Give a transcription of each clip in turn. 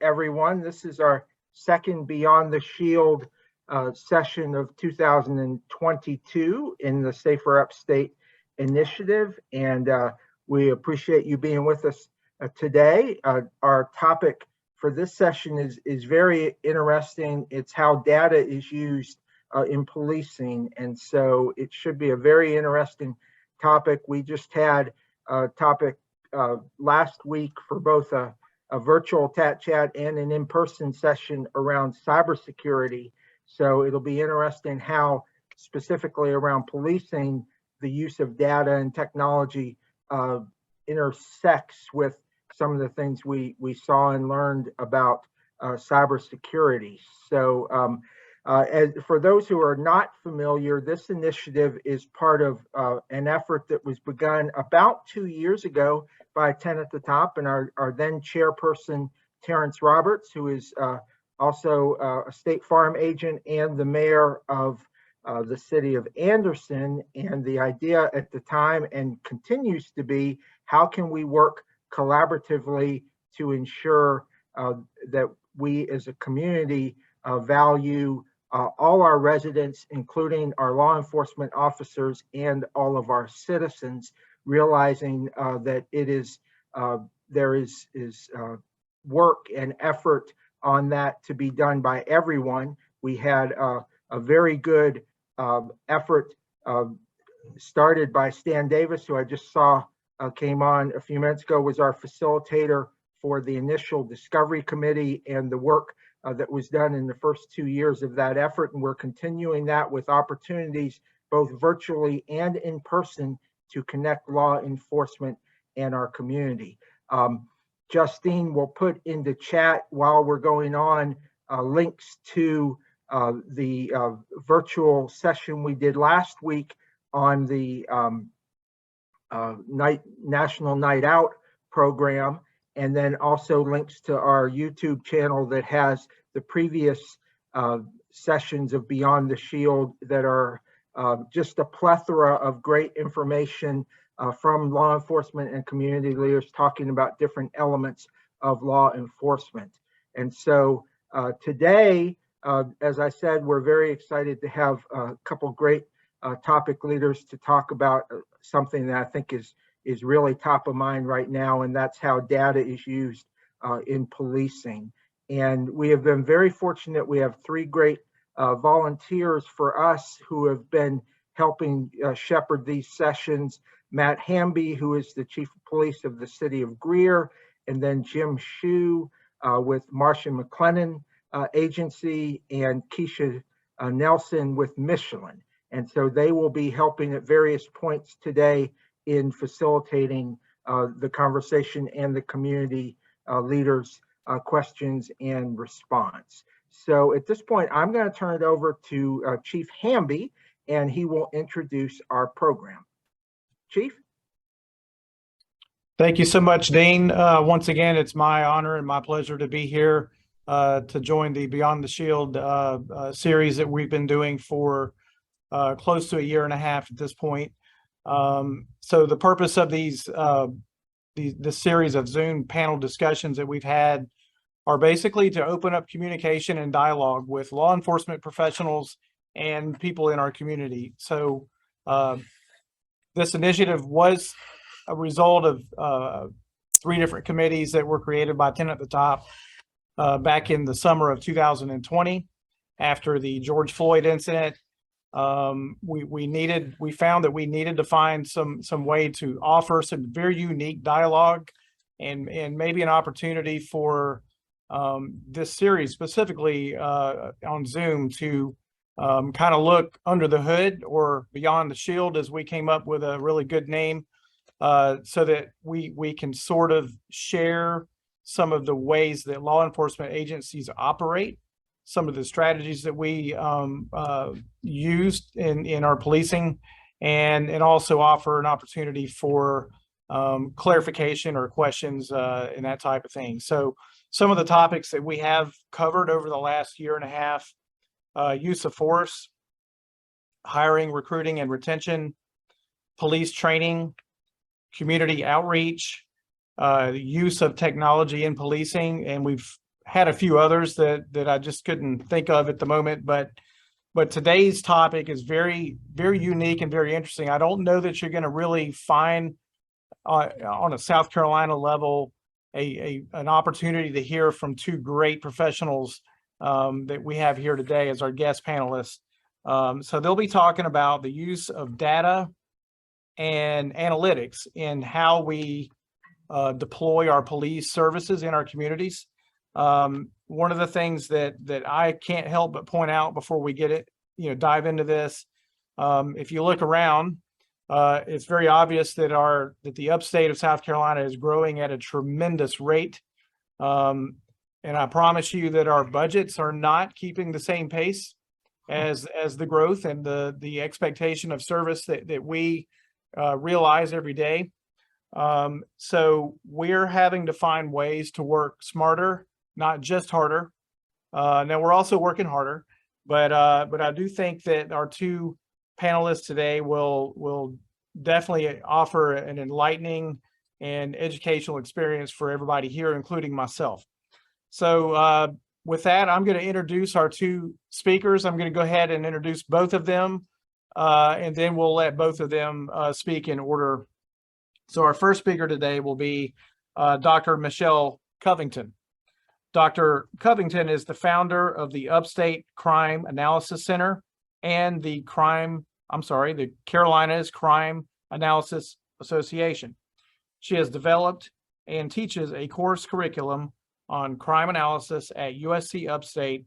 everyone. This is our second Beyond the Shield session of 2022 in the Safer Upstate initiative, and we appreciate you being with us today. Our topic for this session is very interesting. It's how data is used in policing, and so it should be a very interesting topic. We just had a topic last week for both a virtual chat and an in-person session around cybersecurity. So it'll be interesting how specifically around policing, the use of data and technology intersects with some of the things we saw and learned about cybersecurity. So for those who are not familiar, this initiative is part of an effort that was begun about 2 years ago by 10 at the top, and our then chairperson, Terrence Roberts, who is also a State Farm agent and the mayor of the city of Anderson. And the idea at the time, and continues to be, how can we work collaboratively to ensure that we as a community value all our residents, including our law enforcement officers and all of our citizens, realizing that it is there is work and effort on that to be done by everyone. We had a very good effort started by Stan Davis, who I just saw came on a few minutes ago, was our facilitator for the initial discovery committee and the work that was done in the first 2 years of that effort. And we're continuing that with opportunities both virtually and in person to connect law enforcement and our community. Justine will put into chat while we're going on links to the virtual session we did last week on the National Night Out program, and then also links to our YouTube channel that has the previous sessions of Beyond the Shield that are just a plethora of great information from law enforcement and community leaders talking about different elements of law enforcement. And so today, as I said, we're very excited to have a couple great topic leaders to talk about something that I think is really top of mind right now, and that's how data is used in policing. And we have been very fortunate. We have three great volunteers for us who have been helping shepherd these sessions. Matt Hamby, who is the Chief of Police of the City of Greer, and then Jim Shue with Marcia McLennan Agency, and Keisha Nelson with Michelin. And so they will be helping at various points today in facilitating the conversation and the community leaders' questions and response. So at this point, I'm going to turn it over to Chief Hamby, and he will introduce our program. Chief? Thank you so much, Dean. Once again, it's my honor and my pleasure to be here to join the Beyond the Shield series that we've been doing for close to a year and a half at this point. So the purpose of these this series of Zoom panel discussions that we've had are basically to open up communication and dialogue with law enforcement professionals and people in our community. So this initiative was a result of 3 different committees that were created by 10 at the top back in the summer of 2020 after the George Floyd incident. We found that we needed to find some way to offer some very unique dialogue and maybe an opportunity for this series specifically on Zoom to kind of look under the hood or beyond the shield, as we came up with a really good name, so that we can sort of share some of the ways that law enforcement agencies operate, some of the strategies that we used in our policing, and also offer an opportunity for clarification or questions and that type of thing. So some of the topics that we have covered over the last year and a half: use of force, hiring, recruiting, and retention, police training, community outreach, use of technology in policing, and we've had a few others that I just couldn't think of at the moment, but today's topic is very, very unique and very interesting. I don't know that you're going to really find on a South Carolina level an opportunity to hear from two great professionals that we have here today as our guest panelists. So they'll be talking about the use of data and analytics in how we deploy our police services in our communities. One of the things that I can't help but point out before we dive into this, if you look around, it's very obvious that the upstate of South Carolina is growing at a tremendous rate. And I promise you that our budgets are not keeping the same pace as the growth and the expectation of service that we realize every day. So we're having to find ways to work smarter, not just harder. Now we're also working harder, but I do think that our two panelists today will definitely offer an enlightening and educational experience for everybody here, including myself. So with that, I'm going to introduce our two speakers. I'm going to go ahead and introduce both of them, and then we'll let both of them speak in order. So our first speaker today will be Dr. Michelle Covington. Dr. Covington is the founder of the Upstate Crime Analysis Center and the Carolinas Crime Analysis Association. She has developed and teaches a course curriculum on crime analysis at USC Upstate,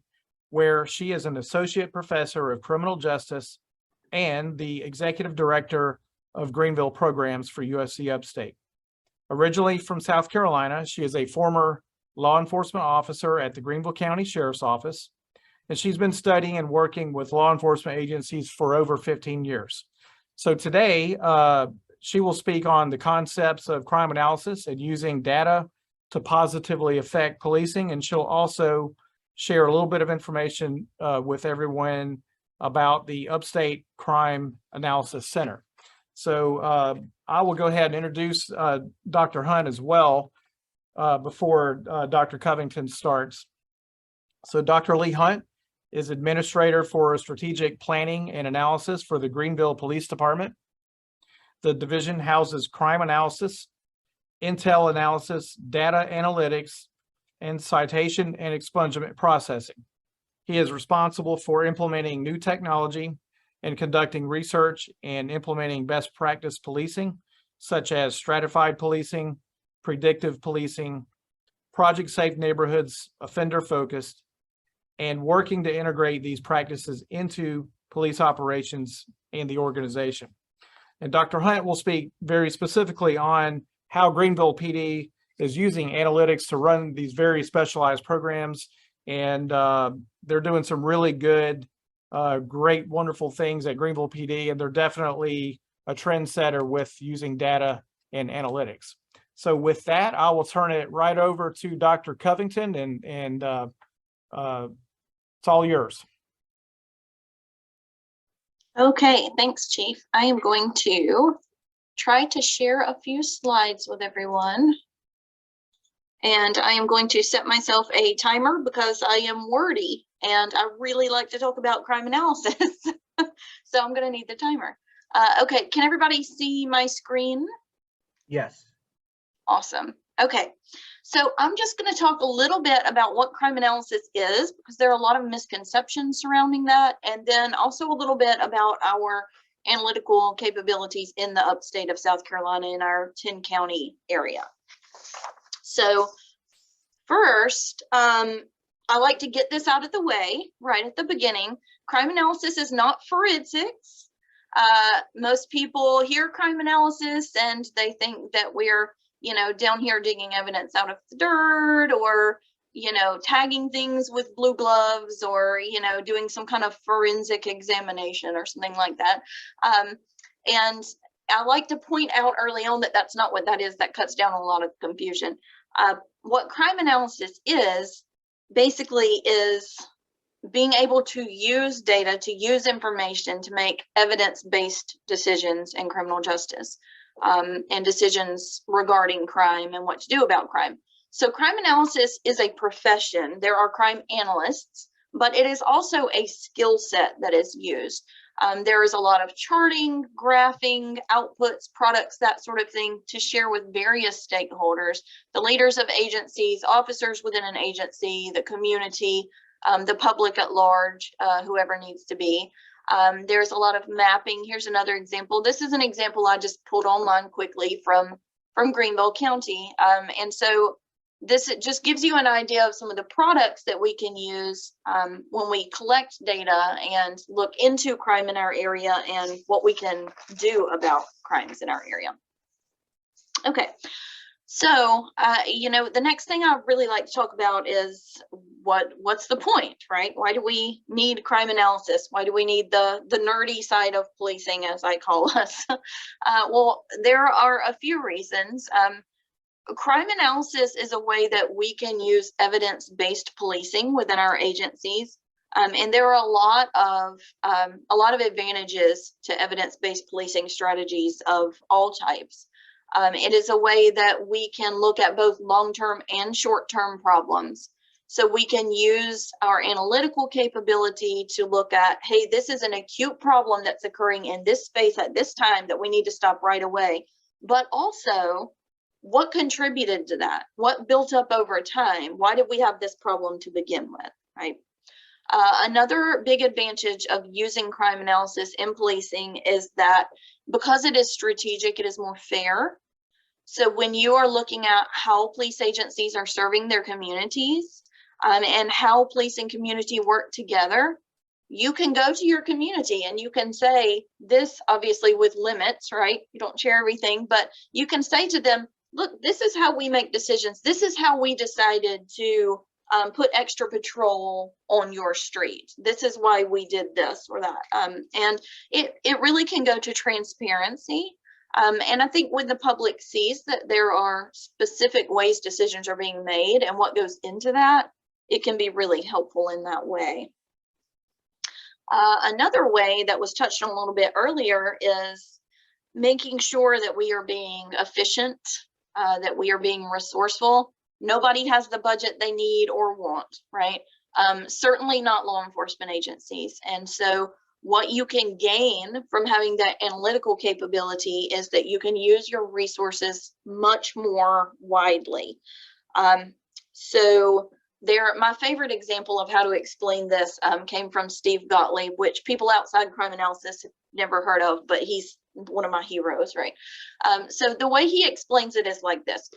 where she is an associate professor of criminal justice and the executive director of Greenville programs for USC Upstate. Originally from South Carolina, she is a former law enforcement officer at the Greenville County Sheriff's Office, and she's been studying and working with law enforcement agencies for over 15 years. So today, she will speak on the concepts of crime analysis and using data to positively affect policing, and she'll also share a little bit of information with everyone about the Upstate Crime Analysis Center. So I will go ahead and introduce Dr. Hunt as well before Dr. Covington starts. So Dr. Lee Hunt is Administrator for Strategic Planning and Analysis for the Greenville Police Department. The division houses crime analysis, intel analysis, data analytics, and citation and expungement processing. He is responsible for implementing new technology and conducting research and implementing best practice policing, such as stratified policing, predictive policing, project safe neighborhoods, offender focused, and working to integrate these practices into police operations and the organization. And Dr. Hunt will speak very specifically on how Greenville PD is using analytics to run these very specialized programs. And they're doing some really good, great, wonderful things at Greenville PD, and they're definitely a trendsetter with using data and analytics. So with that, I will turn it right over to Dr. Covington, and it's all yours. Okay, thanks, Chief. I am going to try to share a few slides with everyone. And I am going to set myself a timer because I am wordy and I really like to talk about crime analysis. So I'm going to need the timer. Okay, can everybody see my screen? Yes. Awesome. Okay, so I'm just going to talk a little bit about what crime analysis is, because there are a lot of misconceptions surrounding that, and then also a little bit about our analytical capabilities in the upstate of South Carolina in our 10-county area. So first, I like to get this out of the way right at the beginning. Crime analysis is not forensics. Most people hear crime analysis and they think that we're, down here digging evidence out of the dirt, or, tagging things with blue gloves, or, doing some kind of forensic examination or something like that. And I like to point out early on that that's not what that is. That cuts down a lot of confusion. What crime analysis is basically is being able to use data, to use information to make evidence-based decisions in criminal justice, and decisions regarding crime and what to do about crime. So crime analysis is a profession. There are crime analysts, but it is also a skill set that is used. There is a lot of charting, graphing, outputs, products, that sort of thing to share with various stakeholders, the leaders of agencies, officers within an agency, the community, the public at large, whoever needs to be. There's a lot of mapping. Here's another example. This is an example I just pulled online quickly from Greenville County. And so this just gives you an idea of some of the products that we can use when we collect data and look into crime in our area and what we can do about crimes in our area. Okay, so you know, the next thing I really like to talk about is what's the point, right? Why do we need crime analysis? Why do we need the nerdy side of policing, as I call us? Well, there are a few reasons. Crime analysis is a way that we can use evidence-based policing within our agencies, and there are a lot of advantages to evidence-based policing strategies of all types. It is a way that we can look at both long-term and short-term problems. So we can use our analytical capability to look at, hey, this is an acute problem that's occurring in this space at this time that we need to stop right away. But also, what contributed to that? What built up over time? Why did we have this problem to begin with, right? Another big advantage of using crime analysis in policing is that because it is strategic, it is more fair. So when you are looking at how police agencies are serving their communities and how police and community work together, you can go to your community and you can say this, obviously with limits, right? You don't share everything, but you can say to them, look, this is how we make decisions. This is how we decided to put extra patrol on your street. This is why we did this or that. And it really can go to transparency. And I think when the public sees that there are specific ways decisions are being made and what goes into that, it can be really helpful in that way. Another way that was touched on a little bit earlier is making sure that we are being efficient, that we are being resourceful. Nobody has the budget they need or want, right? Certainly not law enforcement agencies. And so what you can gain from having that analytical capability is that you can use your resources much more widely. So my favorite example of how to explain this came from Steve Gottlieb, which people outside crime analysis have never heard of, but he's one of my heroes, right? So the way he explains it is like this.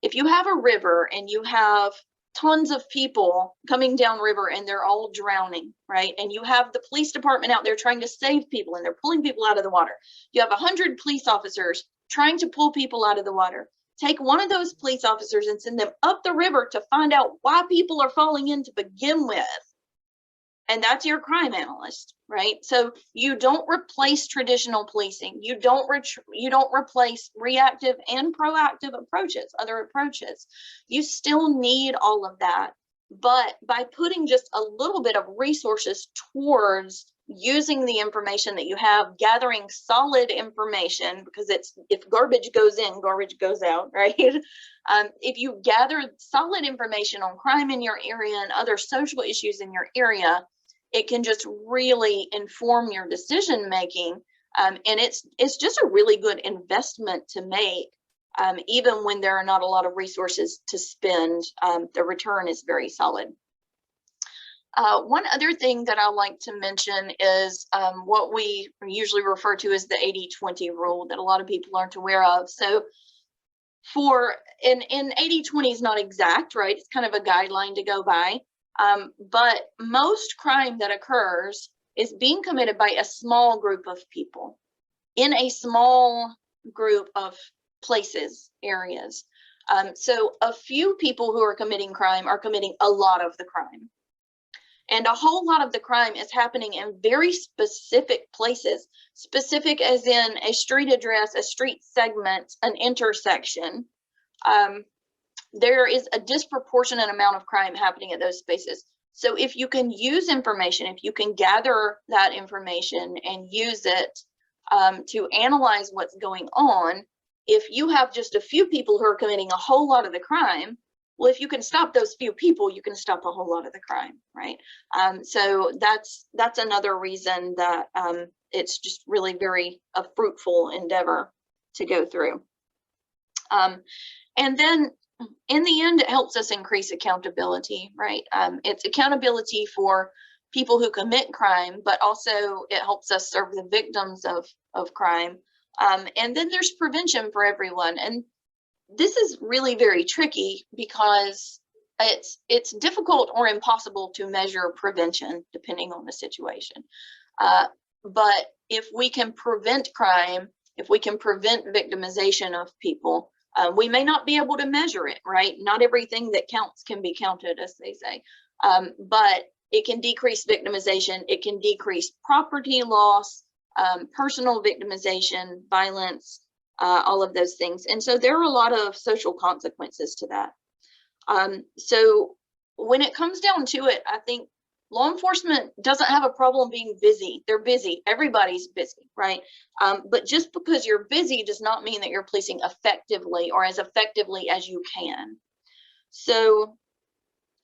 If you have a river and you have tons of people coming down river and they're all drowning, right? And you have the police department out there trying to save people and they're pulling people out of the water. You have 100 police officers trying to pull people out of the water. Take one of those police officers and send them up the river to find out why people are falling in to begin with. And that's your crime analyst, right? So you don't replace traditional policing. You don't replace reactive and proactive approaches, other approaches. You still need all of that. But by putting just a little bit of resources towards using the information that you have, gathering solid information, because if garbage goes in, garbage goes out, right? If you gather solid information on crime in your area and other social issues in your area, it can just really inform your decision making. And it's just a really good investment to make, even when there are not a lot of resources to spend. The return is very solid. One other thing that I like to mention is what we usually refer to as the 80-20 rule that a lot of people aren't aware of. So in 80-20 is not exact, right? It's kind of a guideline to go by. But most crime that occurs is being committed by a small group of people in a small group of places, areas. So a few people who are committing crime are committing a lot of the crime. And a whole lot of the crime is happening in very specific places, specific as in a street address, a street segment, an intersection. There is a disproportionate amount of crime happening at those spaces. So if you can use information, if you can gather that information and use it to analyze what's going on, if you have just a few people who are committing a whole lot of the crime, Well, if you can stop those few people, you can stop a whole lot of the crime, right? So that's another reason that it's just really very a fruitful endeavor to go through. And then in the end, it helps us increase accountability, right? It's accountability for people who commit crime, but also it helps us serve the victims of crime. And then there's prevention for everyone. And this is really very tricky because it's difficult or impossible to measure prevention depending on the situation. But if we can prevent crime, if we can prevent victimization of people, we may not be able to measure it, right? Not everything that counts can be counted, as they say. But it can decrease victimization. It can decrease property loss, personal victimization, violence, all of those things. And so there are a lot of social consequences to that. So when it comes down to it, I think law enforcement doesn't have a problem being busy. They're busy. Everybody's busy, right? But just because you're busy does not mean that you're policing effectively or as effectively as you can. So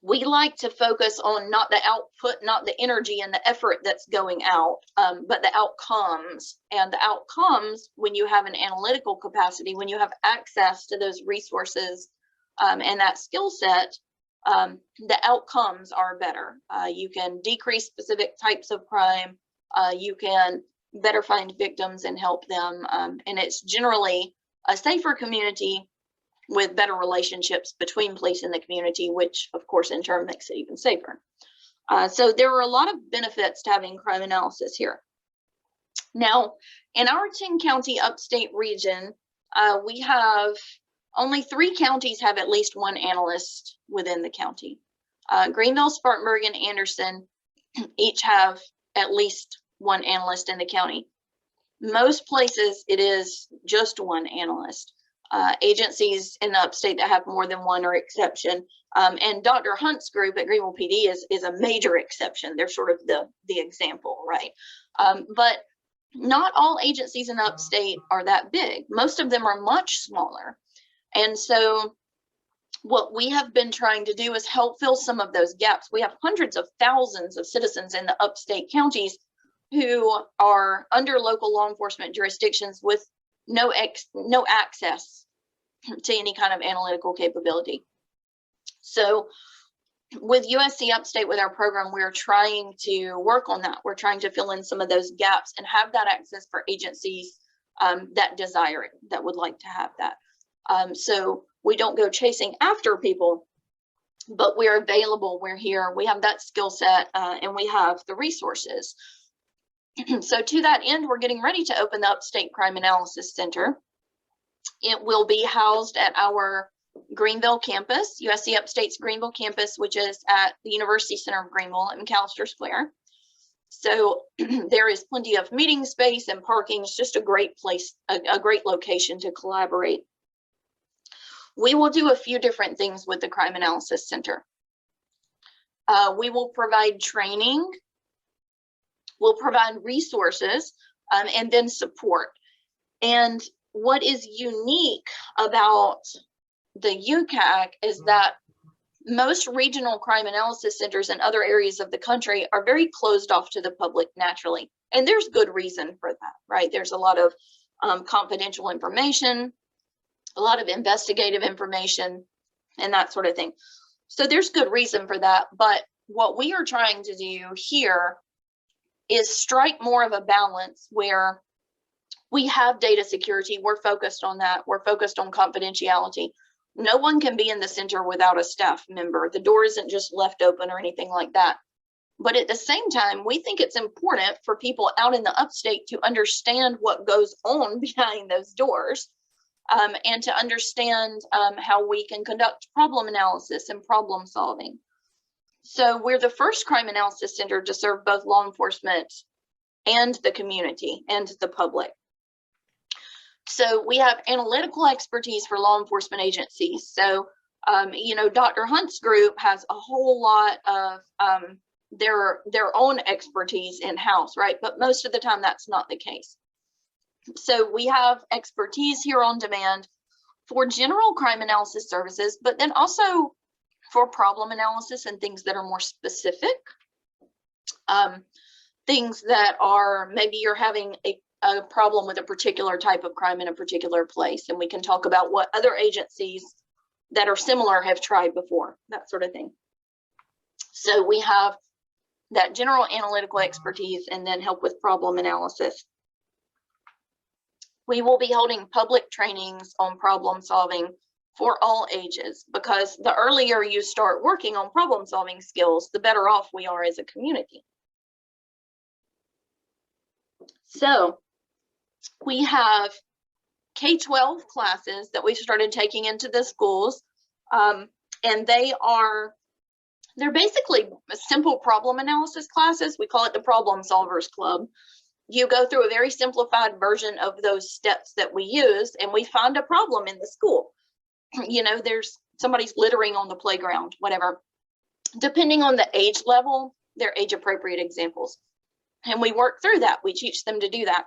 we like to focus on not the output, not the energy and the effort that's going out, but the outcomes. And the outcomes, when you have an analytical capacity, when you have access to those resources and that skill set, the outcomes are better. You can decrease specific types of crime. You can better find victims and help them. And it's generally a safer community with better relationships between police and the community, which of course in turn makes it even safer. So there are a lot of benefits to having crime analysis here. Now, in our 10-county upstate region, we have only 3 counties have at least one analyst within the county. Greenville, Spartanburg, and Anderson each have at least one analyst in the county. Most places it is just one analyst. Agencies in the upstate that have more than one are exception. And Dr. Hunt's group at Greenville PD is a major exception. They're sort of the example, right? But not all agencies in the upstate are that big. Most of them are much smaller. And so what we have been trying to do is help fill some of those gaps. We have hundreds of thousands of citizens in the upstate counties who are under local law enforcement jurisdictions with no access to any kind of analytical capability. So with USC Upstate, with our program, we're trying to work on that. We're trying to fill in some of those gaps and have that access for agencies that desire it, that would like to have that. So we don't go chasing after people, but we're available, we're here, we have that skill set, and we have the resources. So to that end, we're getting ready to open the Upstate Crime Analysis Center. It will be housed at our Greenville campus, USC Upstate's Greenville campus, which is at the University Center of Greenville in McAllister Square. So there is plenty of meeting space and parking. It's just a great place, a great location to collaborate. We will do a few different things with the Crime Analysis Center. We will provide training. We'll provide resources and then support. And what is unique about the UCAC is that most regional crime analysis centers in other areas of the country are very closed off to the public naturally. And there's good reason for that, right? There's a lot of confidential information, a lot of investigative information, and that sort of thing. So there's good reason for that. But what we are trying to do here is strike more of a balance where we have data security. We're focused on that. We're focused on confidentiality. No one can be in the center without a staff member. The door isn't just left open or anything like that. But at the same time, we think it's important for people out in the upstate to understand what goes on behind those doors, and to understand how we can conduct problem analysis and problem solving. So we're the first crime analysis center to serve both law enforcement and the community and the public. So we have analytical expertise for law enforcement agencies. So, you know, Dr. Hunt's group has a whole lot of their own expertise in-house, right? But most of the time that's not the case. So we have expertise here on demand for general crime analysis services, but then also for problem analysis and things that are more specific. Things that are, maybe you're having a problem with a particular type of crime in a particular place, and we can talk about what other agencies that are similar have tried before, that sort of thing. So we have that general analytical expertise and then help with problem analysis. We will be holding public trainings on problem solving for all ages, because the earlier you start working on problem solving skills, the better off we are as a community. So we have K-12 classes that we've started taking into the schools, and they're basically simple problem analysis classes. We call it the Problem Solvers Club. You go through a very simplified version of those steps that we use, and we find a problem in the school. You know, there's somebody's littering on the playground, whatever. Depending on the age level, they're age appropriate examples. And we work through that. We teach them to do that.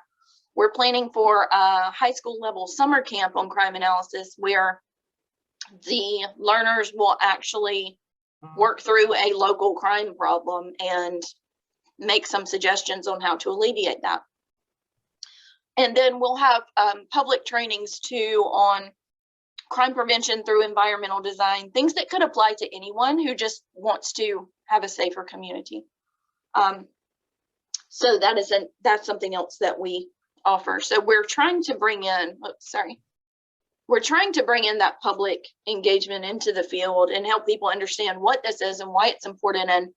We're planning for a high school level summer camp on crime analysis where the learners will actually work through a local crime problem and make some suggestions on how to alleviate that. And then we'll have public trainings too on crime prevention through environmental design, things that could apply to anyone who just wants to have a safer community. So that's something else that we offer. So we're trying to bring in, we're trying to bring in that public engagement into the field and help people understand what this is and why it's important and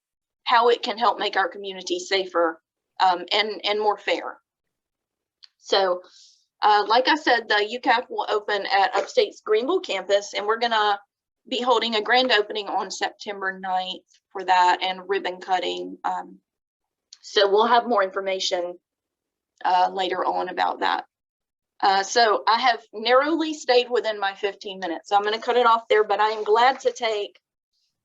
how it can help make our community safer and more fair. So like I said, the UCAF will open at Upstate's Greenville campus, and we're gonna be holding a grand opening on September 9th for that, and ribbon cutting. So we'll have more information later on about that. So I have narrowly stayed within my 15 minutes. So I'm going to cut it off there, but I am glad to take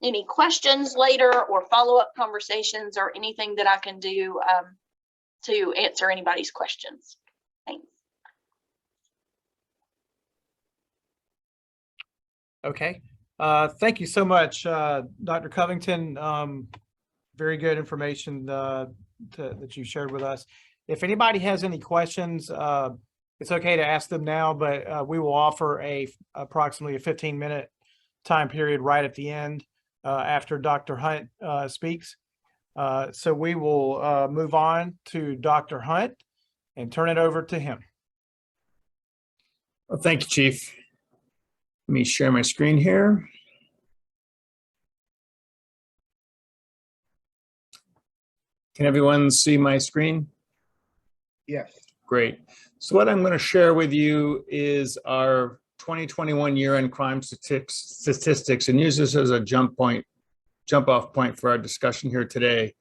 any questions later or follow-up conversations or anything that I can do to answer anybody's questions. Thanks. Okay. Thank you so much, Dr. Covington. Very good information that you shared with us. If anybody has any questions, it's okay to ask them now, but we will offer approximately a 15-minute time period right at the end after Dr. Hunt speaks. So we will move on to Dr. Hunt and turn it over to him. Well, thank you, Chief. Let me share my screen here. Can everyone see my screen? Yes. Great. So what I'm going to share with you is our 2021 year-end crime statistics, and use this as a jump-off point for our discussion here today.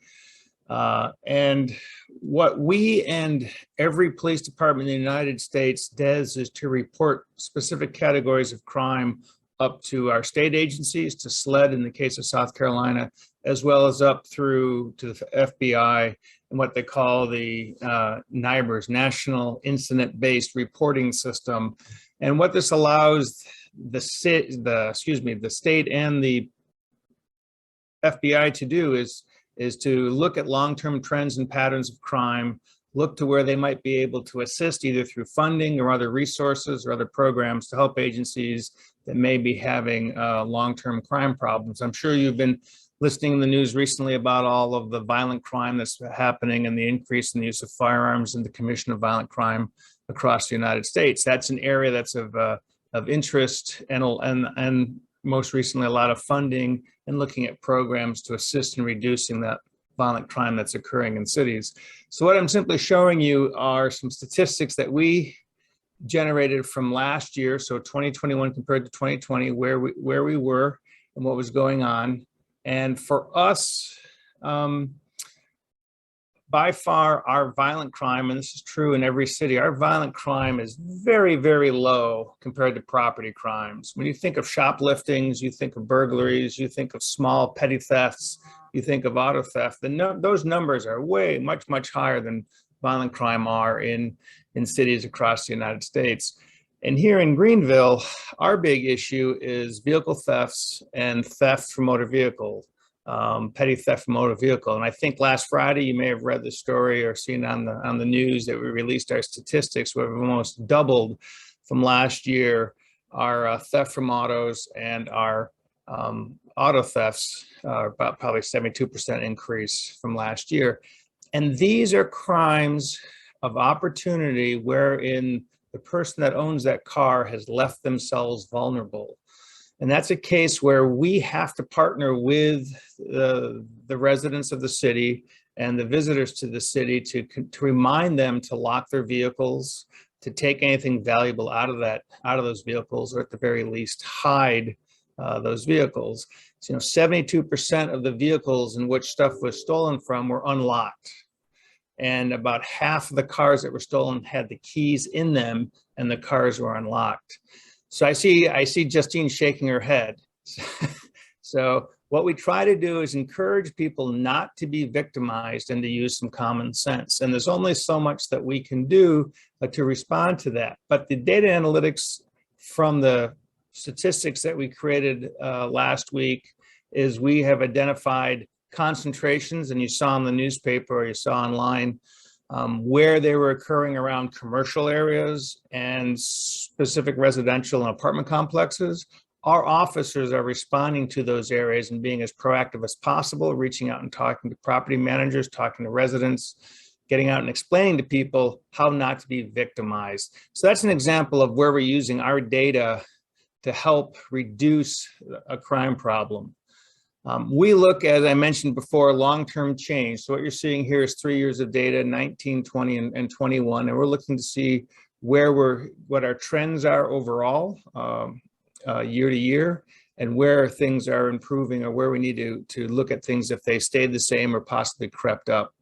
And what we and every police department in the United States does is to report specific categories of crime up to our state agencies, to SLED in the case of South Carolina, as well as up through to the FBI and what they call the NIBRS, National Incident-Based Reporting System. And what this allows the state and the FBI to do is to look at long-term trends and patterns of crime, look to where they might be able to assist either through funding or other resources or other programs to help agencies that may be having long-term crime problems. I'm sure you've been listening in the news recently about all of the violent crime that's happening and the increase in the use of firearms and the commission of violent crime across the United States. That's an area that's of interest and most recently a lot of funding and looking at programs to assist in reducing that violent crime that's occurring in cities. So what I'm simply showing you are some statistics that we generated from last year, so 2021 compared to 2020, where we were and what was going on. And for us, by far, our violent crime, and this is true in every city, our violent crime is very, very low compared to property crimes. When you think of shopliftings, you think of burglaries, you think of small petty thefts, you think of auto theft, those numbers are way much higher than violent crime are in cities across the United States. And here in Greenville, our big issue is vehicle thefts and theft from motor vehicle, petty theft from motor vehicle. And I think last Friday, you may have read the story or seen on the news that we released our statistics where we've almost doubled from last year our theft from autos, and our auto thefts are about probably 72% increase from last year. And these are crimes of opportunity wherein the person that owns that car has left themselves vulnerable. And that's a case where we have to partner with the residents of the city and the visitors to the city to remind them to lock their vehicles, to take anything valuable out of those vehicles, or at the very least hide those vehicles. So, 72% of the vehicles in which stuff was stolen from were unlocked. And about half of the cars that were stolen had the keys in them, and the cars were unlocked. So I see Justine shaking her head. So what we try to do is encourage people not to be victimized and to use some common sense. And there's only so much that we can do to respond to that. But the data analytics from the statistics that we created last week is we have identified concentrations, and you saw in the newspaper or you saw online where they were occurring around commercial areas and specific residential and apartment complexes. Our officers are responding to those areas and being as proactive as possible, reaching out and talking to property managers, talking to residents, getting out and explaining to people how not to be victimized. So that's an example of where we're using our data to help reduce a crime problem. We look, as I mentioned before, long-term change. So what you're seeing here is 3 years of data, 19, 20, and 21. And we're looking to see what our trends are overall, year to year, and where things are improving or where we need to look at things if they stayed the same or possibly crept up.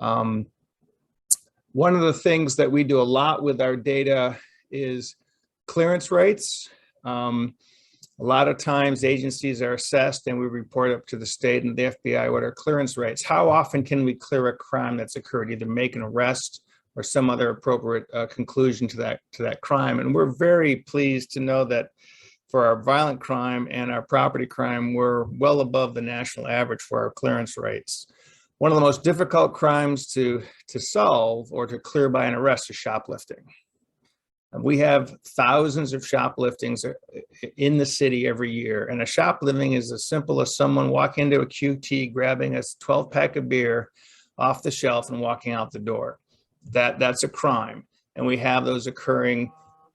One of the things that we do a lot with our data is clearance rates. A lot of times agencies are assessed and we report up to the state and the FBI what are clearance rates. How often can we clear a crime that's occurred, either make an arrest or some other appropriate conclusion to that crime? And we're very pleased to know that for our violent crime and our property crime, we're well above the national average for our clearance rates. One of the most difficult crimes to solve or to clear by an arrest is shoplifting. We have thousands of shopliftings in the city every year. And a shoplifting is as simple as someone walking into a QT, grabbing a 12-pack of beer off the shelf and walking out the door. That's a crime. And we have those occurring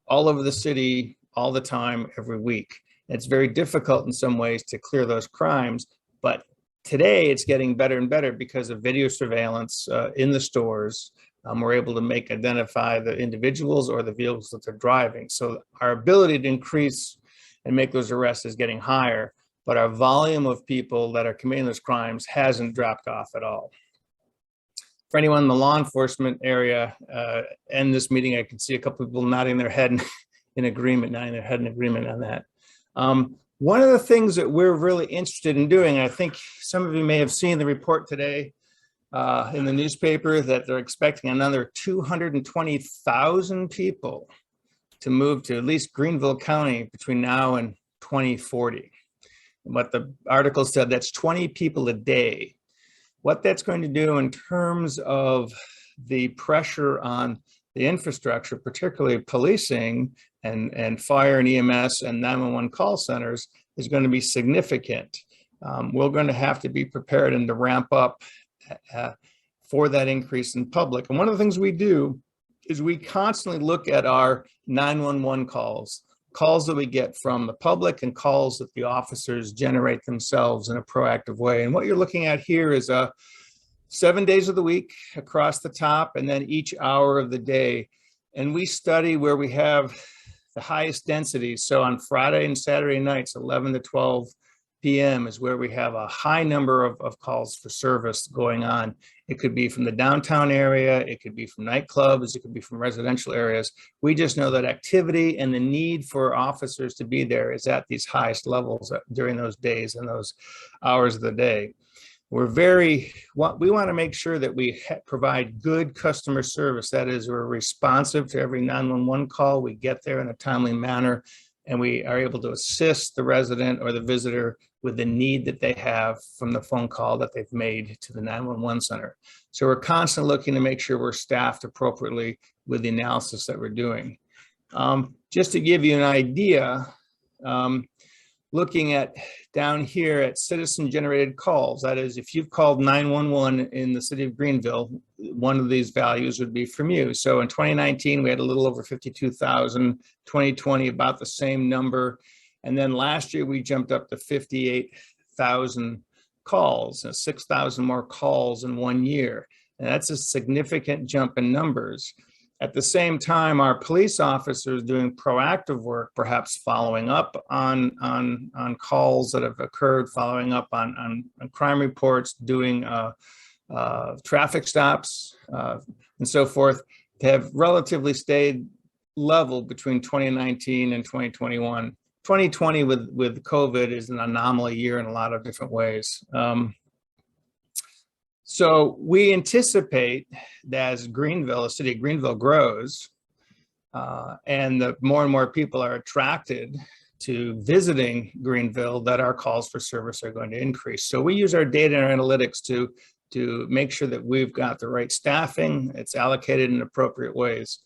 all over the city, all the time, every week. It's very difficult in some ways to clear those crimes, but today it's getting better and better because of video surveillance in the stores. We're able to identify the individuals or the vehicles that they're driving. So our ability to increase and make those arrests is getting higher, but our volume of people that are committing those crimes hasn't dropped off at all. For anyone in the law enforcement area and this meeting, I can see a couple of people nodding their head in agreement on that. One of the things that we're really interested in doing, and I think some of you may have seen the report today in the newspaper, that they're expecting another 220,000 people to move to at least Greenville County between now and 2040. What the article said, that's 20 people a day. What that's going to do in terms of the pressure on the infrastructure, particularly policing and fire and EMS and 911 call centers, is going to be significant. We're going to have to be prepared and to ramp up for that increase in public. And one of the things we do is we constantly look at our 911 calls that we get from the public and calls that the officers generate themselves in a proactive way. And what you're looking at here is 7 days of the week across the top, and then each hour of the day. And we study where we have the highest density. So on Friday and Saturday nights, 11 to 12 p.m. is where we have a high number of calls for service going on. It could be from the downtown area, it could be from nightclubs, it could be from residential areas. We just know that activity and the need for officers to be there is at these highest levels during those days and those hours of the day. we want to make sure that we provide good customer service. That is, we're responsive to every 911 call. We get there in a timely manner, and we are able to assist the resident or the visitor with the need that they have from the phone call that they've made to the 911 center. So we're constantly looking to make sure we're staffed appropriately with the analysis that we're doing. Just to give you an idea, looking at down here at citizen generated calls, that is, if you've called 911 in the city of Greenville, one of these values would be from you. So in 2019, we had a little over 52,000, 2020, about the same number. And then last year we jumped up to 58,000 calls, 6,000 more calls in 1 year. And that's a significant jump in numbers. At the same time, our police officers doing proactive work, perhaps following up on calls that have occurred, following up on crime reports, doing traffic stops, and so forth, have relatively stayed level between 2019 and 2021. 2020 with COVID is an anomaly year in a lot of different ways. So we anticipate that as Greenville, the city of Greenville grows, and the more and more people are attracted to visiting Greenville, that our calls for service are going to increase. So we use our data and analytics to make sure that we've got the right staffing, it's allocated in appropriate ways.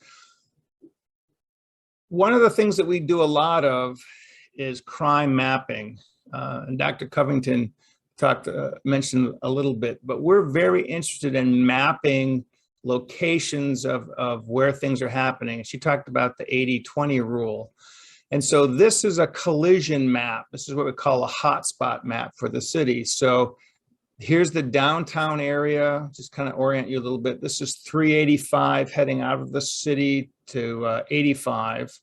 One of the things that we do a lot of is crime mapping, and Dr. Covington mentioned a little bit, but we're very interested in mapping locations of where things are happening. She talked about the 80-20 rule. And so this is a collision map. This is what we call a hotspot map for the city. So here's the downtown area, just kind of orient you a little bit. This is 385 heading out of the city to 85.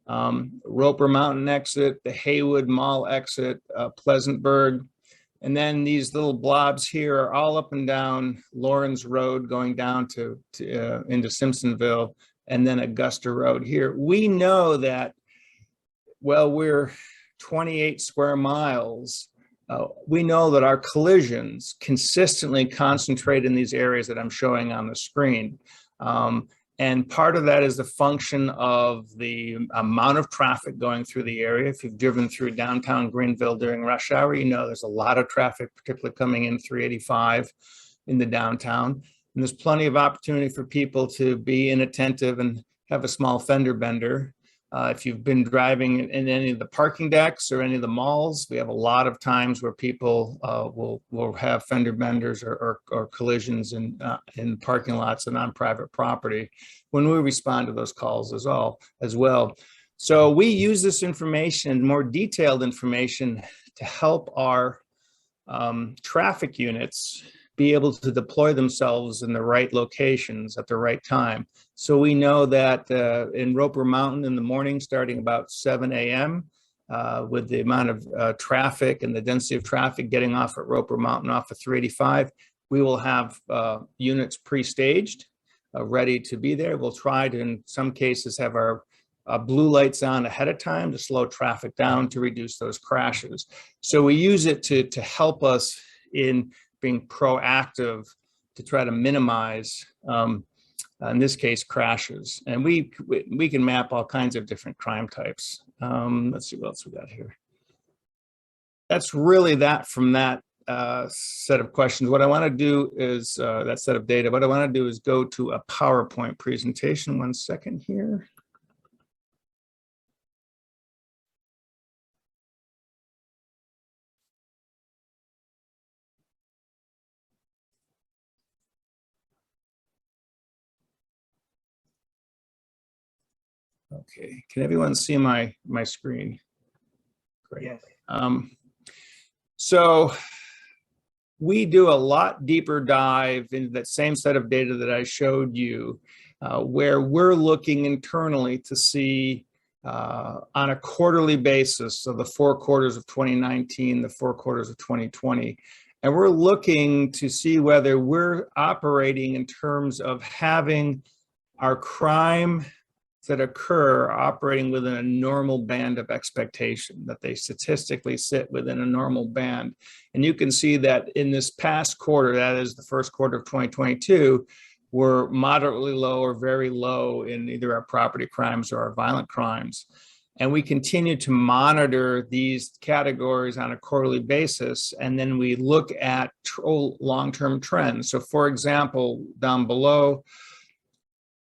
Roper Mountain exit, the Haywood Mall exit, Pleasantburg. And then these little blobs here are all up and down Lawrence Road going down to into Simpsonville, and then Augusta Road here. We know that, well, we're 28 square miles. We know that our collisions consistently concentrate in these areas that I'm showing on the screen. And part of that is the function of the amount of traffic going through the area. If you've driven through downtown Greenville during rush hour, you know there's a lot of traffic, particularly coming in 385 in the downtown. And there's plenty of opportunity for people to be inattentive and have a small fender bender. If you've been driving in any of the parking decks or any of the malls, we have a lot of times where people will have fender benders or collisions in parking lots and on private property when we respond to those calls as well. So we use this information, more detailed information, to help our traffic units be able to deploy themselves in the right locations at the right time. So we know that in Roper Mountain in the morning, starting about 7 a.m., with the amount of traffic and the density of traffic getting off at Roper Mountain off of 385, we will have units pre-staged, ready to be there. We'll try to, in some cases, have our blue lights on ahead of time to slow traffic down to reduce those crashes. So we use it to help us in being proactive to try to minimize, in this case, crashes. And we can map all kinds of different crime types. Let's see what else we got here. That's really that from that set of questions. What I want to do is, that set of data, what I want to do is go to a PowerPoint presentation. 1 second here. Okay, can everyone see my screen? Great. Yes. So we do a lot deeper dive into that same set of data that I showed you, where we're looking internally to see on a quarterly basis, so the 4 quarters of 2019, the 4 quarters of 2020, and we're looking to see whether we're operating in terms of having our crime that occur are operating within a normal band of expectation, that they statistically sit within a normal band. And you can see that in this past quarter, that is the first quarter of 2022, we're moderately low or very low in either our property crimes or our violent crimes. And we continue to monitor these categories on a quarterly basis, and then we look at long-term trends. So for example, down below,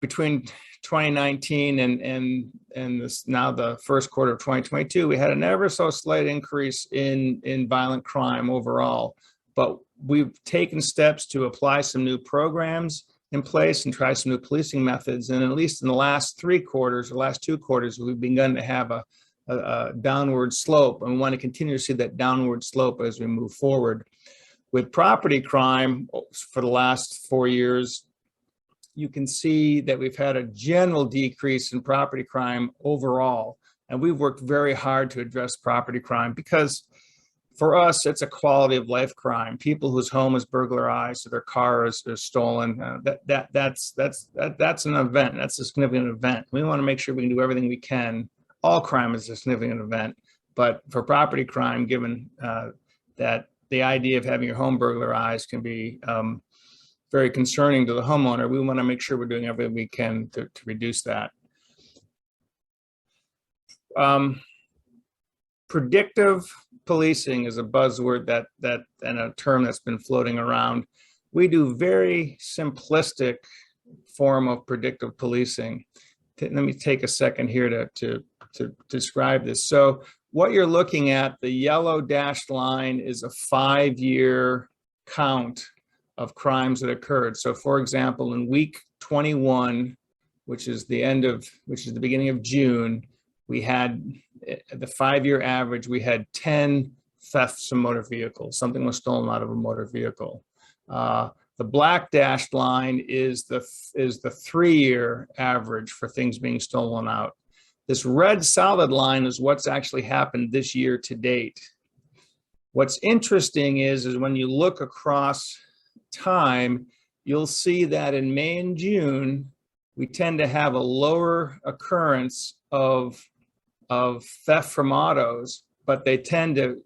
between 2019 and this now the first quarter of 2022, we had an ever so slight increase in violent crime overall. But we've taken steps to apply some new programs in place and try some new policing methods. And at least in the last 3 quarters, the last 2 quarters, we've begun to have a downward slope. And we want to continue to see that downward slope as we move forward. With property crime for the last 4 years, you can see that we've had a general decrease in property crime overall. And we've worked very hard to address property crime because for us, it's a quality of life crime. People whose home is burglarized or their car is stolen, that's an event. That's a significant event. We want to make sure we can do everything we can. All crime is a significant event. But for property crime, given that the idea of having your home burglarized can be very concerning to the homeowner, we want to make sure we're doing everything we can to reduce that. Predictive policing is a buzzword that and a term that's been floating around. We do very simplistic form of predictive policing. Let me take a second here to describe this. So what you're looking at, the yellow dashed line, is a 5-year count of crimes that occurred. So for example, in week 21, which is the beginning of June, we had the 5-year average, we had 10 thefts of motor vehicles. Something was stolen out of a motor vehicle. The black dashed line is the 3-year average for things being stolen out. This red solid line is what's actually happened this year to date. What's interesting is when you look across time, you'll see that in May and June, we tend to have a lower occurrence of theft from autos, but they tend to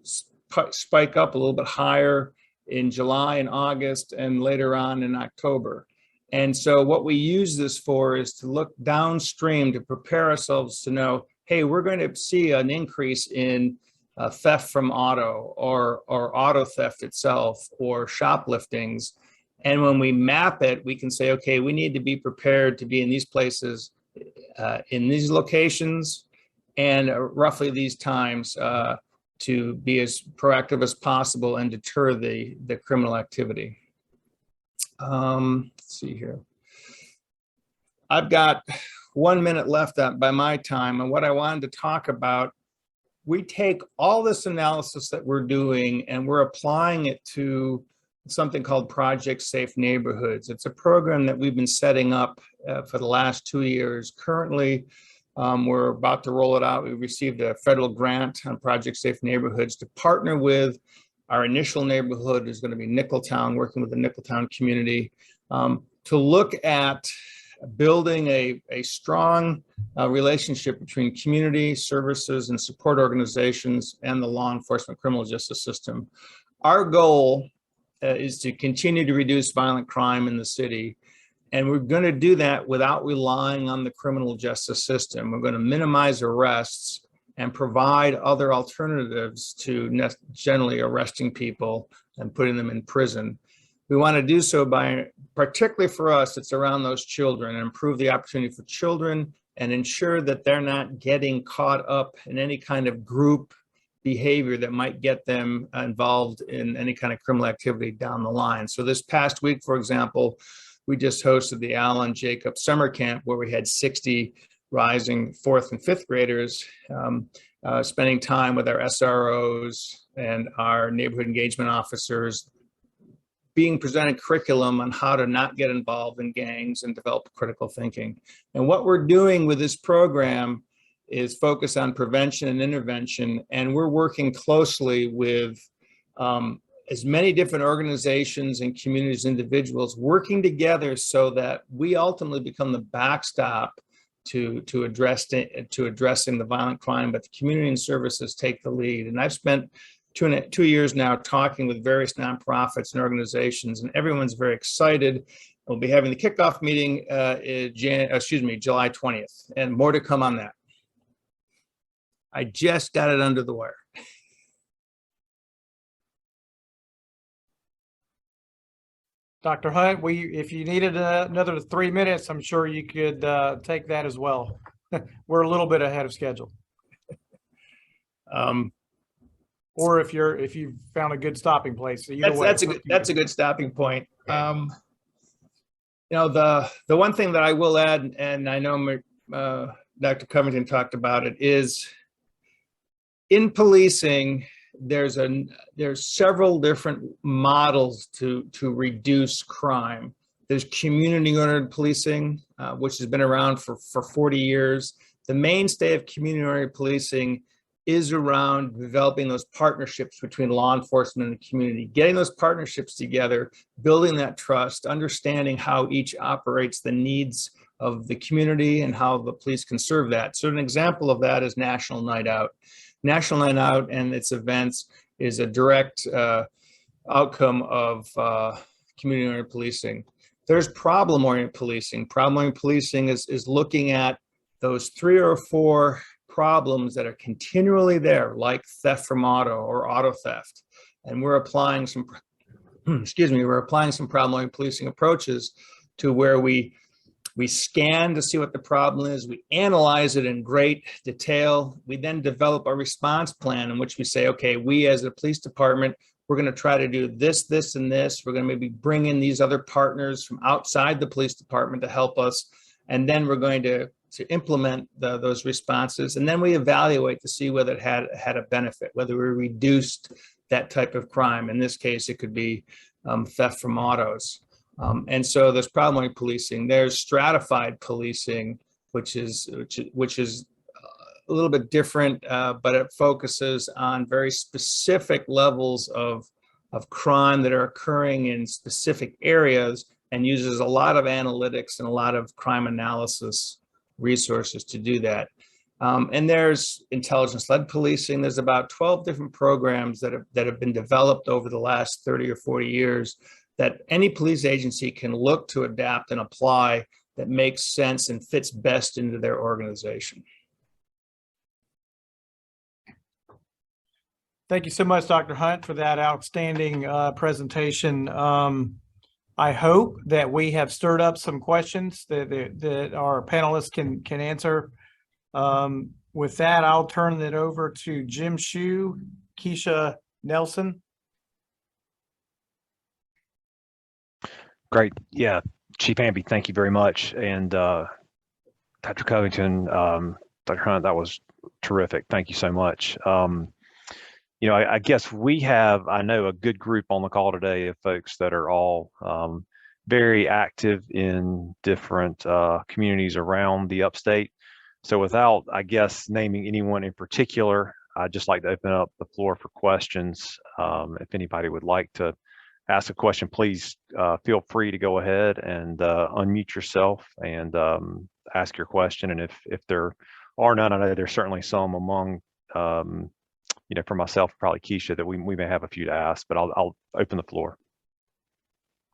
spike up a little bit higher in July and August and later on in October. And so what we use this for is to look downstream to prepare ourselves to know, hey, we're going to see an increase in theft from auto or auto theft itself or shopliftings. And when we map it, we can say, okay, we need to be prepared to be in these places, in these locations, and roughly these times to be as proactive as possible and deter the criminal activity. Let's see here. I've got 1 minute left by my time, and what I wanted to talk about, we take all this analysis that we're doing and we're applying it to something called Project Safe Neighborhoods. It's a program that we've been setting up for the last 2 years. Currently, we're about to roll it out. We received a federal grant on Project Safe Neighborhoods to partner with our initial neighborhood is going to be Nicholtown, working with the Nicholtown community to look at building a strong relationship between community services and support organizations and the law enforcement criminal justice system. Our goal is to continue to reduce violent crime in the city. And we're going to do that without relying on the criminal justice system. We're going to minimize arrests and provide other alternatives to generally arresting people and putting them in prison. We want to do so by, particularly for us, it's around those children, and improve the opportunity for children and ensure that they're not getting caught up in any kind of group behavior that might get them involved in any kind of criminal activity down the line. So this past week, for example, we just hosted the Alan Jacob Summer Camp, where we had 60 rising 4th and 5th graders spending time with our SROs and our neighborhood engagement officers, being presented curriculum on how to not get involved in gangs and develop critical thinking. And what we're doing with this program is focus on prevention and intervention. And we're working closely with as many different organizations and communities, individuals working together so that we ultimately become the backstop to addressing the violent crime, but the community and services take the lead. And I've spent 2 years now talking with various nonprofits and organizations, and everyone's very excited. We'll be having the kickoff meeting July 20th, and more to come on that. I just got it under the wire. Dr. Hunt, if you needed another 3 minutes, I'm sure you could take that as well. We're a little bit ahead of schedule. Or if you found a good stopping place. That's a good stopping point. You know, the one thing that I will add, and I know Dr. Covington talked about it, is in policing, there's several different models to reduce crime. There's community-oriented policing, which has been around for 40 years. The mainstay of community-oriented policing is around developing those partnerships between law enforcement and the community, getting those partnerships together, building that trust, understanding how each operates the needs of the community and how the police can serve that. So an example of that is National Night Out. National Night Out and its events is a direct outcome of community-oriented policing. There's problem-oriented policing. Problem-oriented policing is looking at those 3 or 4 problems that are continually there, like theft from auto or auto theft. And we're applying some, we're applying some problem-oriented policing approaches to where we scan to see what the problem is. We analyze it in great detail. We then develop a response plan in which we say, okay, we as a police department, we're going to try to do this, this, and this. We're going to maybe bring in these other partners from outside the police department to help us. And then we're going to implement those responses. And then we evaluate to see whether it had a benefit, whether we reduced that type of crime. In this case, it could be theft from autos. And so there's problem-oriented policing. There's stratified policing, which is a little bit different, but it focuses on very specific levels of crime that are occurring in specific areas and uses a lot of analytics and a lot of crime analysis resources to do that. And there's intelligence-led policing. There's about 12 different programs that have been developed over the last 30 or 40 years that any police agency can look to adapt and apply that makes sense and fits best into their organization. Thank you so much, Dr. Hunt, for that outstanding presentation. I hope that we have stirred up some questions that our panelists can answer. With that, I'll turn it over to Jim Shue, Keisha Nelson. Great. Yeah, Chief Amby, thank you very much. And Dr. Covington, Dr. Hunt, that was terrific. Thank you so much. You know, I guess we have, I know, a good group on the call today of folks that are all very active in different communities around the Upstate. So without, I guess, naming anyone in particular, I'd just like to open up the floor for questions. If anybody would like to ask a question, please feel free to go ahead and unmute yourself and ask your question. And if there are none, I know there's certainly some among, you know, for myself, probably Keisha, that we may have a few to ask, but I'll open the floor.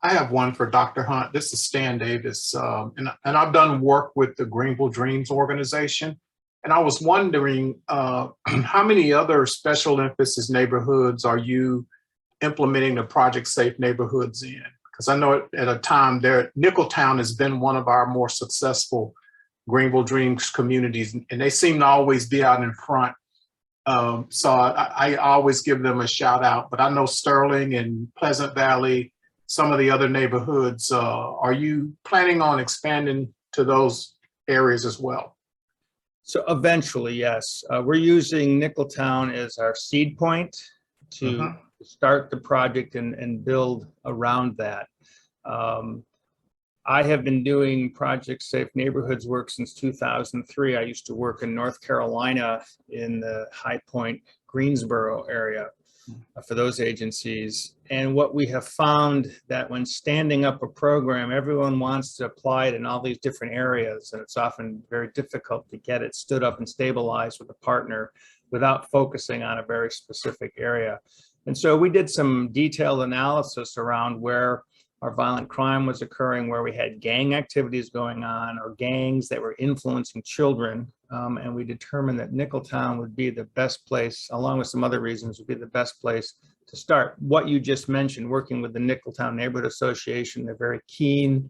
I have one for Dr. Hunt. This is Stan Davis, and I've done work with the Greenville Dreams organization. And I was wondering, how many other special emphasis neighborhoods are you implementing the Project Safe Neighborhoods in? Because I know at a time there, Nicholtown has been one of our more successful Greenville Dreams communities, and they seem to always be out in front. So I always give them a shout out, but I know Sterling and Pleasant Valley, some of the other neighborhoods, are you planning on expanding to those areas as well? So eventually, yes. We're using Nicholtown as our seed point to start the project and build around that. I have been doing Project Safe Neighborhoods work since 2003. I used to work in North Carolina in the High Point, Greensboro area. for those agencies. And what we have found that when standing up a program, everyone wants to apply it in all these different areas, and it's often very difficult to get it stood up and stabilized with a partner without focusing on a very specific area. And so we did some detailed analysis around where our violent crime was occurring, where we had gang activities going on or gangs that were influencing children. And we determined that Nicholtown would be the best place, along with some other reasons, would be the best place to start. What you just mentioned, working with the Nicholtown Neighborhood Association, they're very keen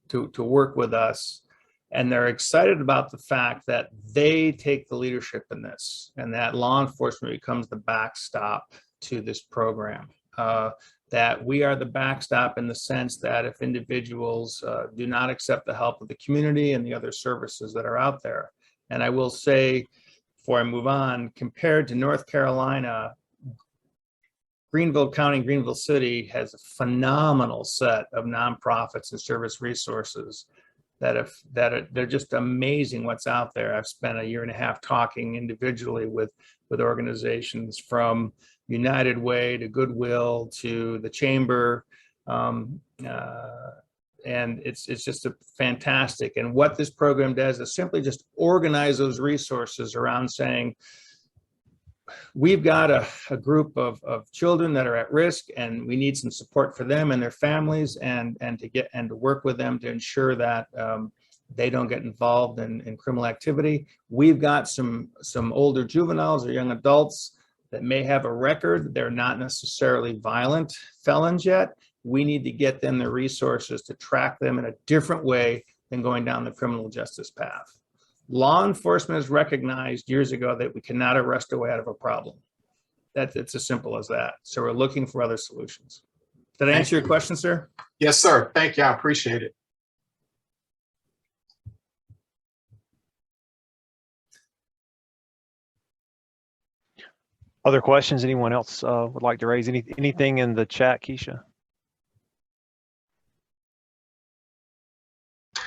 to work with us. And they're excited about the fact that they take the leadership in this, and that law enforcement becomes the backstop to this program. That we are the backstop in the sense that if individuals do not accept the help of the community and the other services that are out there. And I will say, before I move on, compared to North Carolina, Greenville County, Greenville City has a phenomenal set of nonprofits and service resources they're just amazing what's out there. I've spent a year and a half talking individually with organizations from United Way to Goodwill to the Chamber, and it's just a fantastic. And what this program does is simply just organize those resources around saying, we've got a group of children that are at risk, and we need some support for them and their families, and to work with them to ensure that they don't get involved in criminal activity. We've got some older juveniles or young adults that may have a record. They're not necessarily violent felons yet. We need to get them the resources to track them in a different way than going down the criminal justice path. Law enforcement has recognized years ago that we cannot arrest a way out of a problem. It's as simple as that. So we're looking for other solutions. Did I answer your question, sir? Yes, sir. Thank you. I appreciate it. Other questions anyone else would like to raise? Anything in the chat, Keisha?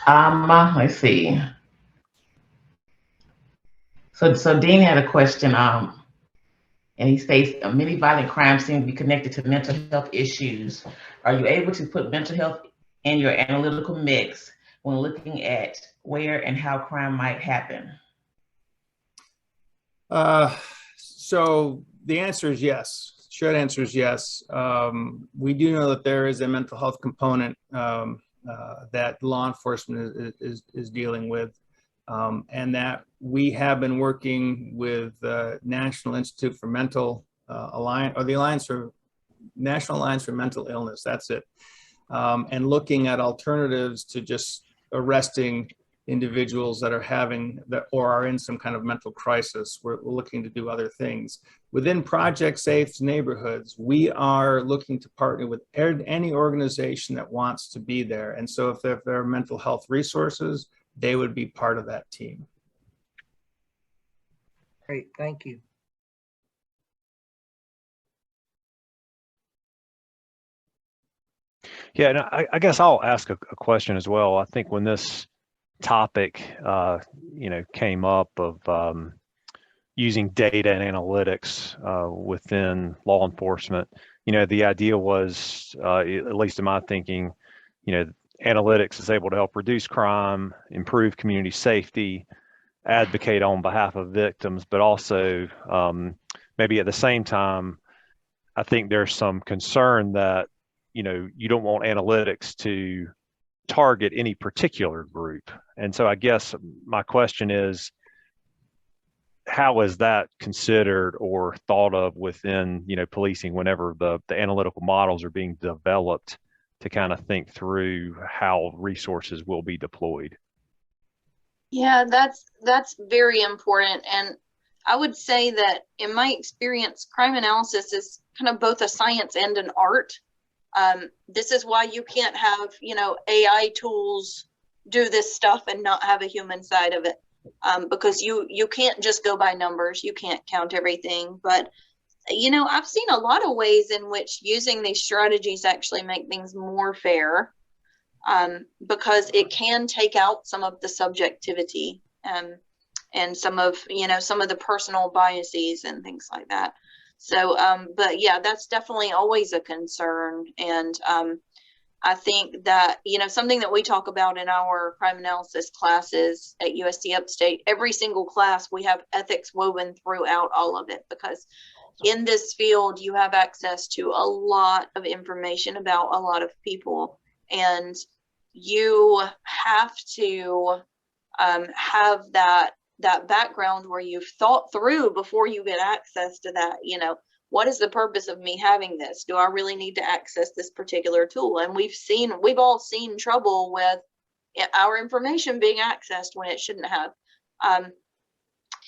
Let's see. So Dean had a question, and he states many violent crimes seem to be connected to mental health issues. Are you able to put mental health in your analytical mix when looking at where and how crime might happen? So the answer is yes. Short answer is yes. We do know that there is a mental health component that law enforcement is dealing with, and that we have been working with the National Institute for Mental Alliance, or the National Alliance for Mental Illness. That's it, and looking at alternatives to just arresting individuals that are having that or are in some kind of mental crisis. We're looking to do other things. Within Project Safe Neighborhoods, we are looking to partner with any organization that wants to be there. And so if there are mental health resources, they would be part of that team. Great, thank you. Yeah, and I guess I'll ask a question as well. I think when this topic, came up of using data and analytics within law enforcement, the idea was, at least in my thinking, analytics is able to help reduce crime, improve community safety, advocate on behalf of victims, but also maybe at the same time, I think there's some concern that, you don't want analytics to target any particular group. And so I guess my question is, how is that considered or thought of within, policing whenever the analytical models are being developed to kind of think through how resources will be deployed? Yeah, that's very important. And I would say that in my experience, crime analysis is kind of both a science and an art. This is why you can't have, AI tools do this stuff and not have a human side of it, because you can't just go by numbers. You can't count everything. But, I've seen a lot of ways in which using these strategies actually make things more fair, because it can take out some of the subjectivity and some of the personal biases and things like that. So, but yeah, that's definitely always a concern. And I think that, you know, something that we talk about in our crime analysis classes at USC Upstate, every single class, we have ethics woven throughout all of it, because in this field, you have access to a lot of information about a lot of people, and you have to have that background where you've thought through before you get access to that. You know, what is the purpose of me having this? Do I really need to access this particular tool? And we've all seen trouble with our information being accessed when it shouldn't have.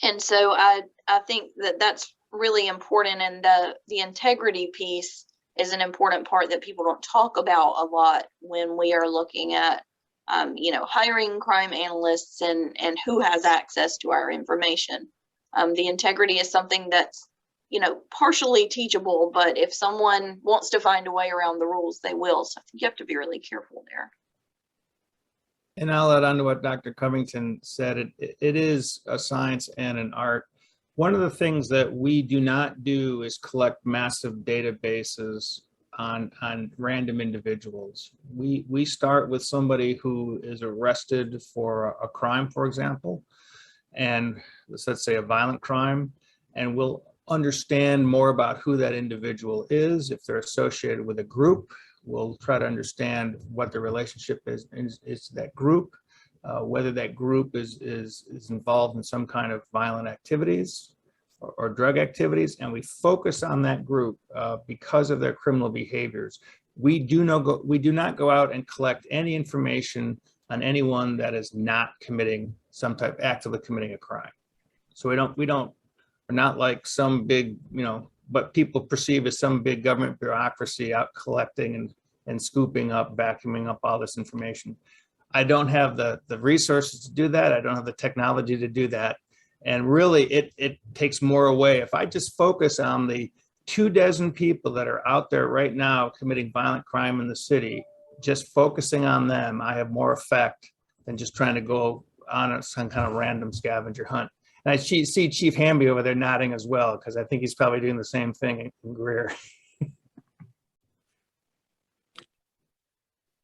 And so I think that that's really important. And the integrity piece is an important part that people don't talk about a lot when we are looking at, you know, hiring crime analysts and who has access to our information. The integrity is something that's, you know, partially teachable, but if someone wants to find a way around the rules, they will. So I think you have to be really careful there. And I'll add on to what Dr. Covington said. It is a science and an art. One of the things that we do not do is collect massive databases on random individuals. We start with somebody who is arrested for a crime, for example, and let's say a violent crime, and we'll understand more about who that individual is. If they're associated with a group, we'll try to understand what the relationship is to that group, whether that group is involved in some kind of violent activities or drug activities, and we focus on that group because of their criminal behaviors. We do not go out and collect any information on anyone that is not committing some type, actively committing a crime. So we're not like some big, you know, but people perceive as some big government bureaucracy out collecting and scooping up, vacuuming up all this information. I don't have the resources to do that. I don't have the technology to do that. And really, it takes more away. If I just focus on the 24 people that are out there right now committing violent crime in the city, just focusing on them, I have more effect than just trying to go on some kind of random scavenger hunt. And I see Chief Hamby over there nodding as well, because I think he's probably doing the same thing in Greer.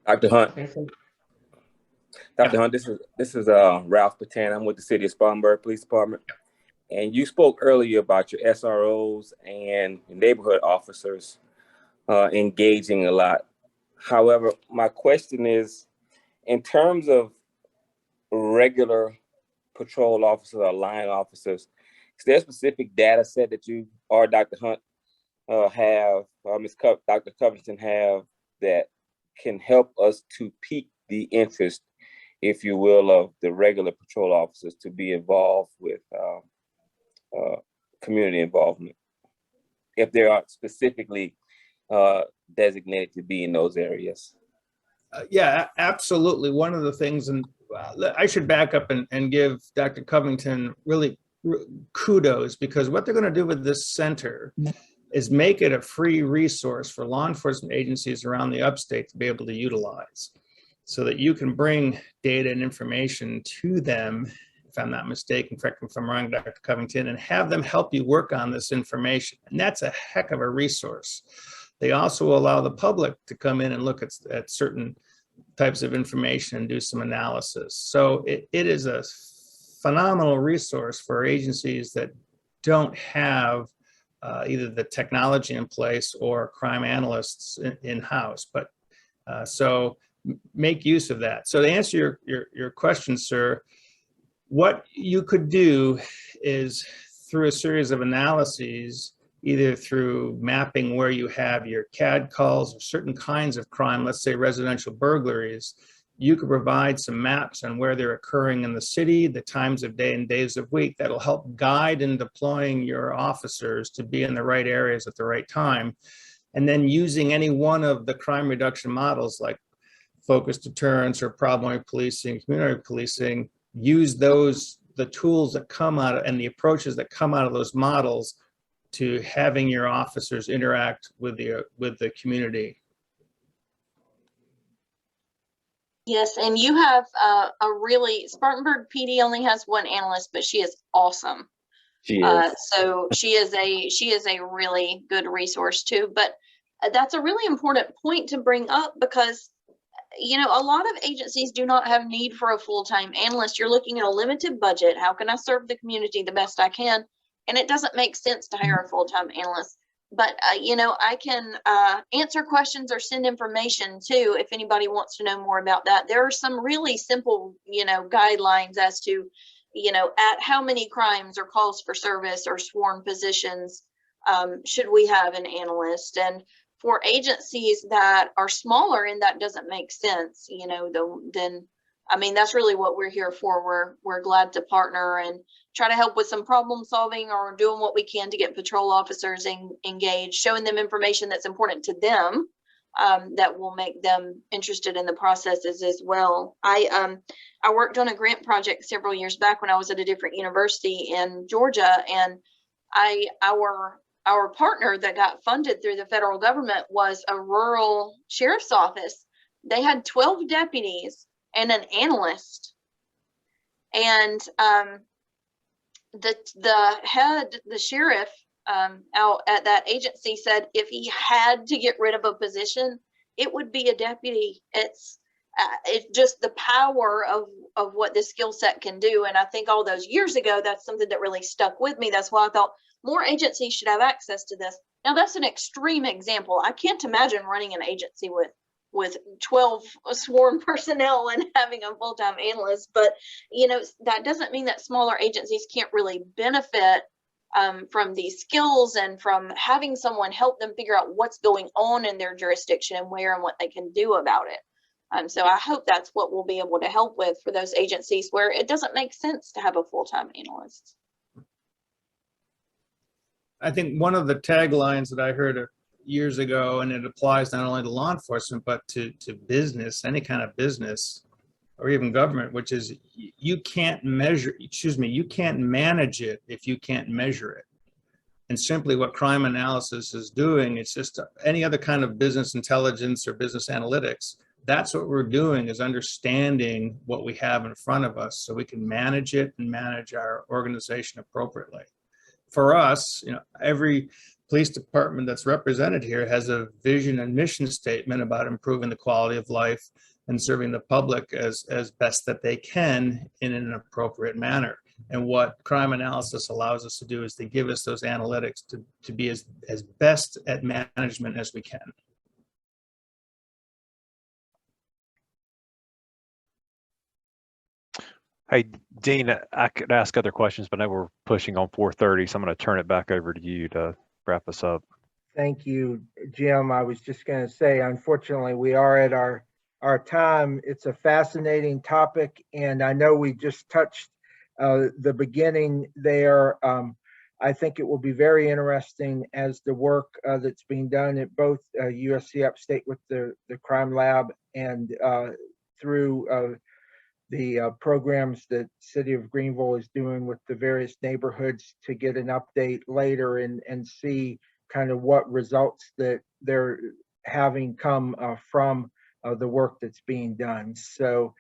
Dr. Hunt. Dr. Hunt, this is Ralph Patan. I'm with the City of Spartanburg Police Department. And you spoke earlier about your SROs and neighborhood officers engaging a lot. However, my question is, in terms of regular patrol officers or line officers, is there a specific data set that you or Dr. Hunt have, or Dr. Covington have, that can help us to pique the interest, if you will, of the regular patrol officers to be involved with community involvement, if they are specifically designated to be in those areas? Yeah, absolutely. One of the things, and I should back up and give Dr. Covington really kudos, because what they're going to do with this center is make it a free resource for law enforcement agencies around the upstate to be able to utilize, so that you can bring data and information to them, if I'm not mistaken, correct me if I'm wrong, Dr. Covington, and have them help you work on this information. And that's a heck of a resource. They also allow the public to come in and look at certain types of information and do some analysis. So it is a phenomenal resource for agencies that don't have either the technology in place or crime analysts in-house. But so make use of that. So to answer your question, sir, what you could do is, through a series of analyses, either through mapping where you have your CAD calls or certain kinds of crime, let's say residential burglaries, you could provide some maps on where they're occurring in the city, the times of day and days of week. That'll help guide in deploying your officers to be in the right areas at the right time. And then using any one of the crime reduction models like focused deterrence or problem policing, community policing, use the tools that come out of, and the approaches that come out of those models to having your officers interact with the community. Yes, and you have a really, Spartanburg PD only has one analyst, but she is awesome. She is. So she is a really good resource too. But that's a really important point to bring up because, you know, a lot of agencies do not have need for a full-time analyst. You're looking at a limited budget. How can I serve the community the best I can? And it doesn't make sense to hire a full-time analyst. But, you know, I can answer questions or send information too if anybody wants to know more about that. There are some really simple, you know, guidelines as to, you know, at how many crimes or calls for service or sworn positions should we have an analyst. And for agencies that are smaller and that doesn't make sense, you know, then I mean, that's really what we're here for. We're glad to partner and try to help with some problem solving or doing what we can to get patrol officers engaged, showing them information that's important to them, that will make them interested in the processes as well. I worked on a grant project several years back when I was at a different university in Georgia, and our partner that got funded through the federal government was a rural sheriff's office. They had 12 deputies and an analyst. And the sheriff out at that agency said if he had to get rid of a position, it would be a deputy. It's just the power of what this skill set can do. And I think all those years ago, that's something that really stuck with me. That's why I thought more agencies should have access to this. Now, that's an extreme example. I can't imagine running an agency with 12 sworn personnel and having a full-time analyst, but you know, that doesn't mean that smaller agencies can't really benefit from these skills and from having someone help them figure out what's going on in their jurisdiction and where and what they can do about it. So I hope that's what we'll be able to help with for those agencies where it doesn't make sense to have a full-time analyst. I think one of the taglines that I heard years ago, and it applies not only to law enforcement, but to business, any kind of business or even government, which is you can't manage it if you can't measure it. And simply what crime analysis is doing, it's just any other kind of business intelligence or business analytics. That's what we're doing, is understanding what we have in front of us so we can manage it and manage our organization appropriately. For us, you know, every police department that's represented here has a vision and mission statement about improving the quality of life and serving the public as best that they can in an appropriate manner. And what crime analysis allows us to do is to give us those analytics to be as best at management as we can. Hey, Dean, I could ask other questions, but I know we're pushing on 4:30, so I'm going to turn it back over to you to wrap us up. Thank you, Jim. I was just going to say, unfortunately, we are at our time. It's a fascinating topic, and I know we just touched the beginning there. I think it will be very interesting as the work that's being done at both USC Upstate with the crime lab and through the programs that City of Greenville is doing with the various neighborhoods to get an update later and see kind of what results that they're having come from the work that's being done. So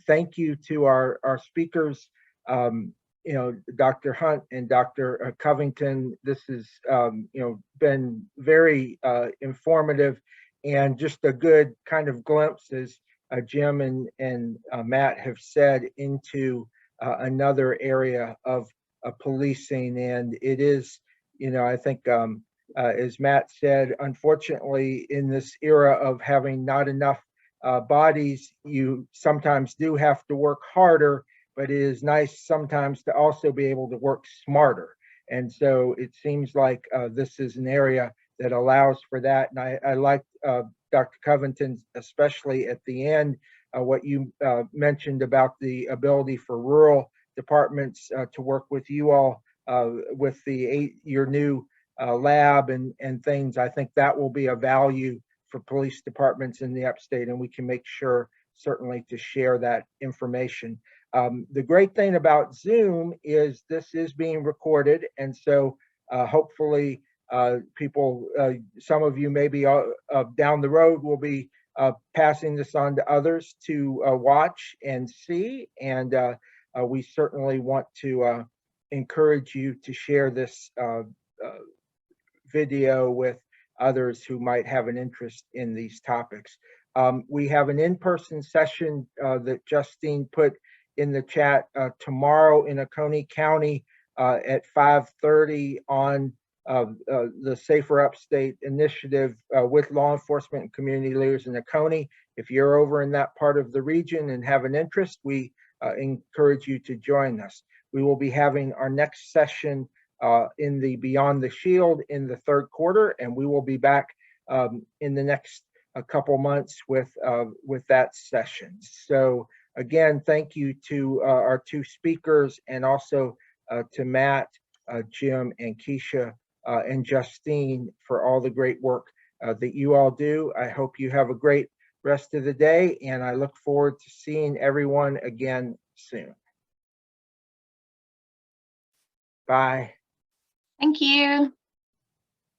thank you to our speakers, you know, Dr. Hunt and Dr. Covington. This has, you know, been very informative and just a good kind of glimpse, as Jim and Matt have said, into another area of policing. And it is, you know, I think, as Matt said, unfortunately, in this era of having not enough bodies, you sometimes do have to work harder, but it is nice sometimes to also be able to work smarter. And so it seems like this is an area that allows for that. And I like Dr. Covington, especially at the end, what you mentioned about the ability for rural departments to work with you all with your new lab and things. I think that will be a value for police departments in the upstate, and we can make sure certainly to share that information. The great thing about Zoom is this is being recorded, and so hopefully people, some of you maybe down the road will be passing this on to others to watch and see, and we certainly want to encourage you to share this video with others who might have an interest in these topics. We have an in-person session that Justine put in the chat tomorrow in Oconee County at 5:30 on the Safer Upstate initiative with law enforcement and community leaders in Oconee. If you're over in that part of the region and have an interest, we encourage you to join us. We will be having our next session in the Beyond the Shield in the third quarter, and we will be back in the next couple months with that session. So again, thank you to our two speakers, and also to Matt, Jim, and Keisha, and Justine for all the great work that you all do. I hope you have a great rest of the day, and I look forward to seeing everyone again soon. Bye. Thank you.